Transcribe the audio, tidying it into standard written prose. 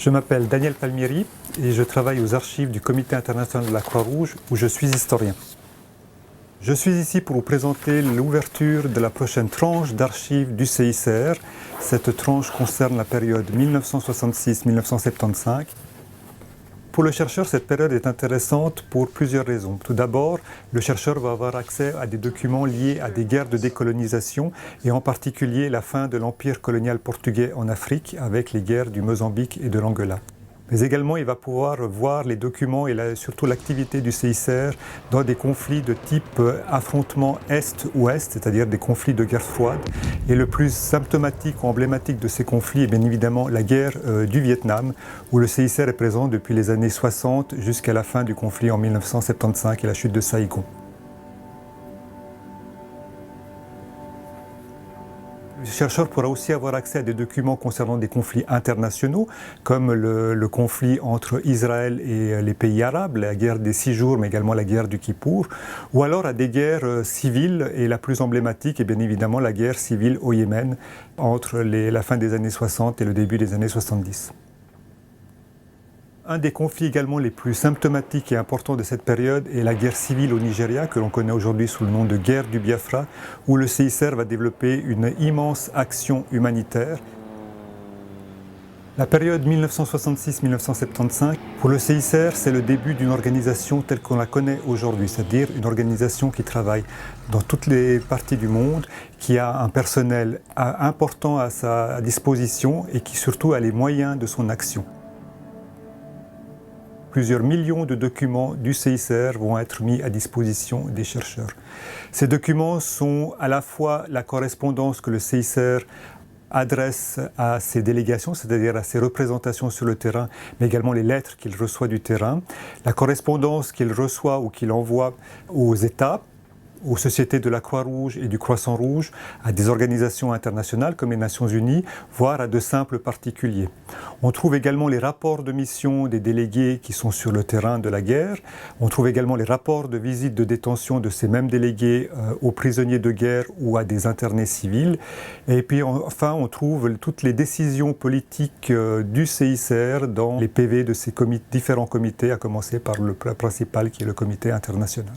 Je m'appelle Daniel Palmieri et je travaille aux archives du Comité international de la Croix-Rouge où je suis historien. Je suis ici pour vous présenter l'ouverture de la prochaine tranche d'archives du CICR. Cette tranche concerne la période 1966-1975. Pour le chercheur, cette période est intéressante pour plusieurs raisons. Tout d'abord, le chercheur va avoir accès à des documents liés à des guerres de décolonisation et en particulier la fin de l'empire colonial portugais en Afrique avec les guerres du Mozambique et de l'Angola. Mais également, il va pouvoir voir les documents et surtout l'activité du CICR dans des conflits de type affrontement Est-Ouest, c'est-à-dire des conflits de guerre froide. Et le plus symptomatique ou emblématique de ces conflits est bien évidemment la guerre du Vietnam, où le CICR est présent depuis les années 60 jusqu'à la fin du conflit en 1975 et la chute de Saïgon. Le chercheur pourra aussi avoir accès à des documents concernant des conflits internationaux, comme le conflit entre Israël et les pays arabes, la guerre des 6 jours, mais également la guerre du Kippour, ou alors à des guerres civiles, et la plus emblématique est bien évidemment la guerre civile au Yémen, entre la fin des années 60 et le début des années 70. Un des conflits également les plus symptomatiques et importants de cette période est la guerre civile au Nigeria, que l'on connaît aujourd'hui sous le nom de guerre du Biafra, où le CICR va développer une immense action humanitaire. La période 1966-1975, pour le CICR, c'est le début d'une organisation telle qu'on la connaît aujourd'hui, c'est-à-dire une organisation qui travaille dans toutes les parties du monde, qui a un personnel important à sa disposition et qui surtout a les moyens de son action. Plusieurs millions de documents du CICR vont être mis à disposition des chercheurs. Ces documents sont à la fois la correspondance que le CICR adresse à ses délégations, c'est-à-dire à ses représentations sur le terrain, mais également les lettres qu'il reçoit du terrain, la correspondance qu'il reçoit ou qu'il envoie aux États, aux sociétés de la Croix-Rouge et du Croissant-Rouge, à des organisations internationales comme les Nations Unies, voire à de simples particuliers. On trouve également les rapports de mission des délégués qui sont sur le terrain de la guerre. On trouve également les rapports de visite de détention de ces mêmes délégués aux prisonniers de guerre ou à des internés civils. Et puis enfin, on trouve toutes les décisions politiques du CICR dans les PV de ces différents comités, à commencer par le principal qui est le comité international.